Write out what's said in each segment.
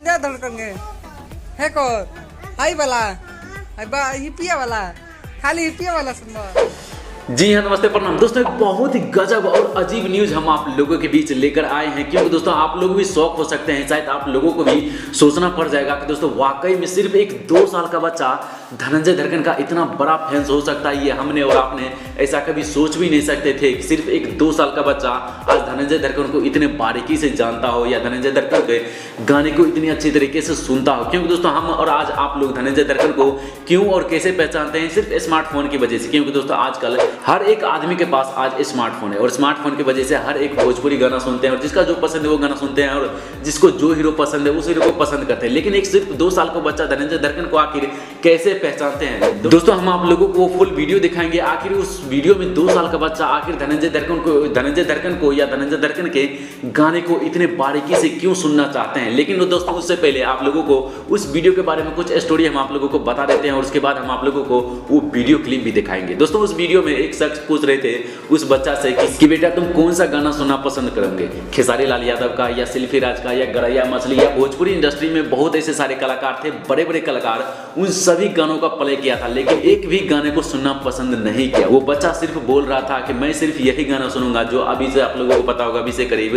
क्या धड़कनगे है को हाई वाला हाई बा हिपिया वाला खाली हिपिया वाला सुनबा। जी हाँ, नमस्ते प्रणाम दोस्तों। एक बहुत ही गजब और अजीब न्यूज हम आप लोगों के बीच लेकर आए हैं, क्योंकि दोस्तों आप लोग भी शौक हो सकते हैं, शायद आप लोगों को भी सोचना पड़ जाएगा कि दोस्तों वाकई में सिर्फ एक 2 साल का बच्चा धनंजय धड़कन का इतना बड़ा फैंस हो सकता है। ये हमने और आपने ऐसा कभी सोच भी नहीं सकते थे कि सिर्फ एक 2 साल का बच्चा आज धनंजय धड़कन को इतने बारीकी से जानता हो या धनंजय धड़कन के गाने को इतनी अच्छी तरीके से सुनता हो। क्योंकि दोस्तों हम और आज आप लोग धनंजय धड़कन को क्यों और कैसे पहचानते हैं, सिर्फ स्मार्टफोन की वजह से। क्योंकि दोस्तों आजकल हर एक आदमी के पास आज स्मार्टफोन है और स्मार्टफोन की वजह से हर एक भोजपुरी गाना सुनते हैं और जिसका जो पसंद है वो गाना सुनते हैं और जिसको जो हीरो पसंद है उस हीरो को पसंद करते हैं। लेकिन एक सिर्फ 2 साल का बच्चा धनंजय धड़कन को आखिर कैसे पहचानते हैं, दोस्तों हम आप लोगों को वो फुल वीडियो दिखाएंगे। आखिर उस वीडियो में 2 साल का बच्चा आखिर धनंजय धड़कन को या धनंजय धड़कन के गाने को इतने बारीकी से क्यों सुनना चाहते हैं। लेकिन दोस्तों उससे पहले आप लोगों को उस वीडियो के बारे में कुछ स्टोरी हम आप लोगों को बता देते हैं और उसके बाद हम आप लोगों को वो वीडियो क्लिप भी दिखाएंगे। दोस्तों उस वीडियो में एक शख्स पूछ रहे थे उस बच्चा से कि बेटा तुम कौन सा गाना सुनना पसंद करोगे, खेसारी लाल यादव का या सिल्फी राज का या गरैया मछली या भोजपुरी इंडस्ट्री में बहुत ऐसे सारे कलाकार थे, बड़े बड़े कलाकार, उन सभी गानों का प्ले किया था लेकिन एक भी गाने को सुनना पसंद नहीं किया। वो बच्चा सिर्फ बोल रहा था कि मैं सिर्फ यही गाना सुनूंगा जो अभी से आप लोगों को पता होगा, अभी से करीब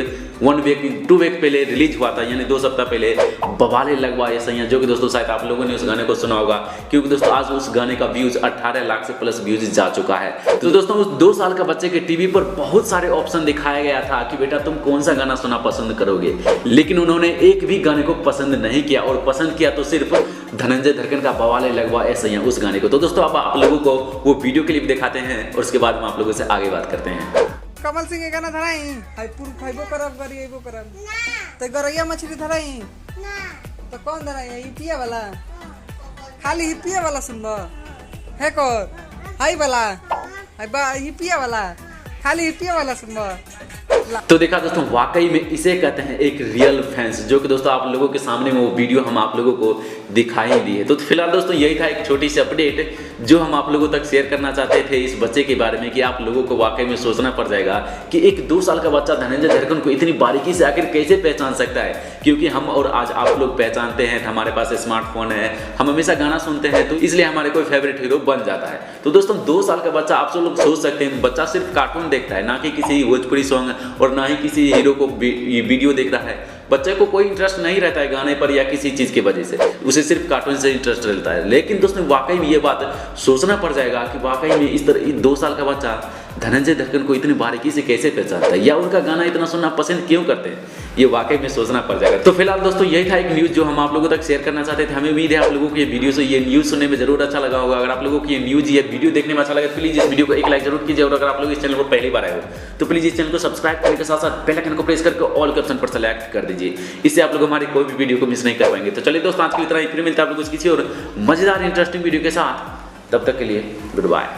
2 वीक पहले रिलीज हुआ था, यानी 2 सप्ताह पहले, बवाले लगवा ये सैया, जो कि दोस्तों शायद आप लोगों ने उस गाने को सुना होगा। क्योंकि दोस्तों आज उस गाने का व्यूज 18 लाख से प्लस व्यूज जा चुका है। तो दोस्तों उस 2 साल का बच्चे के टीवी पर बहुत सारे ऑप्शन दिखाया गया था कि बेटा तुम कौन सा गाना सुनना पसंद करोगे, लेकिन उन्होंने एक भी गाने को पसंद नहीं किया और पसंद किया तो सिर्फ धनंजय धड़कन का बवाले लगवा ऐसे ही उस गाने को। तो दोस्तों अब आप लोगों को वो वीडियो क्लिप दिखाते हैं और उसके बाद हम आप लोगों से आगे बात करते हैं। कमल सिंह के गाना धराई हाईपुर खाइबो करब गरिएबो करब तो गरैया मछली धराई तो कौन धराई हिपिया वाला खाली हिपिया वाला सुनबा है को हाई वाला हाई बा हिपिया वाला खाली हिपिया वाला सुनबा। तो देखा दोस्तों वाकई में इसे कहते हैं एक रियल फैंस, जो कि दोस्तों आप लोगों के सामने में वो वीडियो हम आप लोगों को दिखाई दी है। तो फिलहाल दोस्तों यही था एक छोटी सी अपडेट जो हम आप लोगों तक शेयर करना चाहते थे इस बच्चे के बारे में, कि आप लोगों को वाकई में सोचना पड़ जाएगा कि एक 2 साल का बच्चा धनंजय धड़कन को इतनी बारीकी से आखिर कैसे पहचान सकता है। क्योंकि हम और आज आप लोग पहचानते हैं, हमारे पास स्मार्टफोन है, हम हमेशा गाना सुनते हैं, तो इसलिए हमारे कोई फेवरेट हीरो बन जाता है। तो दोस्तों 2 साल का बच्चा, आप सब लोग सोच सकते हैं, बच्चा सिर्फ कार्टून देखता है, ना कि किसी भोजपुरी सॉन्ग और ना ही किसी हीरो को वीडियो देख रहा है। बच्चे को कोई इंटरेस्ट नहीं रहता है गाने पर या किसी चीज़ की वजह से, उसे सिर्फ कार्टून से इंटरेस्ट रहता है। लेकिन दोस्तों वाकई में ये बात सोचना पड़ जाएगा कि वाकई में इस तरह 2 साल का बच्चा धनंजय धड़कन को इतनी बारीकी से कैसे पहचानता है या उनका गाना इतना सुनना पसंद क्यों करते हैं, ये वाकई में सोचना पड़ जाएगा। तो फिलहाल दोस्तों यही था एक न्यूज़ जो हम आप लोगों तक शेयर करना चाहते थे। हमें उम्मीद है आप लोगों को ये वीडियो से ये न्यूज़ सुनने में जरूर अच्छा लगा होगा। अगर आप लोगों को ये न्यूज़ या वीडियो देखने में अच्छा लगा तो प्लीज़ इस वीडियो को एक लाइक जरूर कीजिए और अगर आप लोग इस चैनल पर पहली बार आए हो तो प्लीज़ इस चैनल को सब्सक्राइब करने के साथ साथ बेल आइकन को प्रेस करके ऑल के ऑप्शन पर सेलेक्ट कर दीजिए। इससे आप लोग हमारी कोई भी वीडियो को मिस नहीं कर पाएंगे। तो चलिए दोस्तों आज की तरह फिर मिलता है आप लोगों को किसी और मजेदार इंटरेस्टिंग वीडियो के साथ, तब तक के लिए गुड बाय।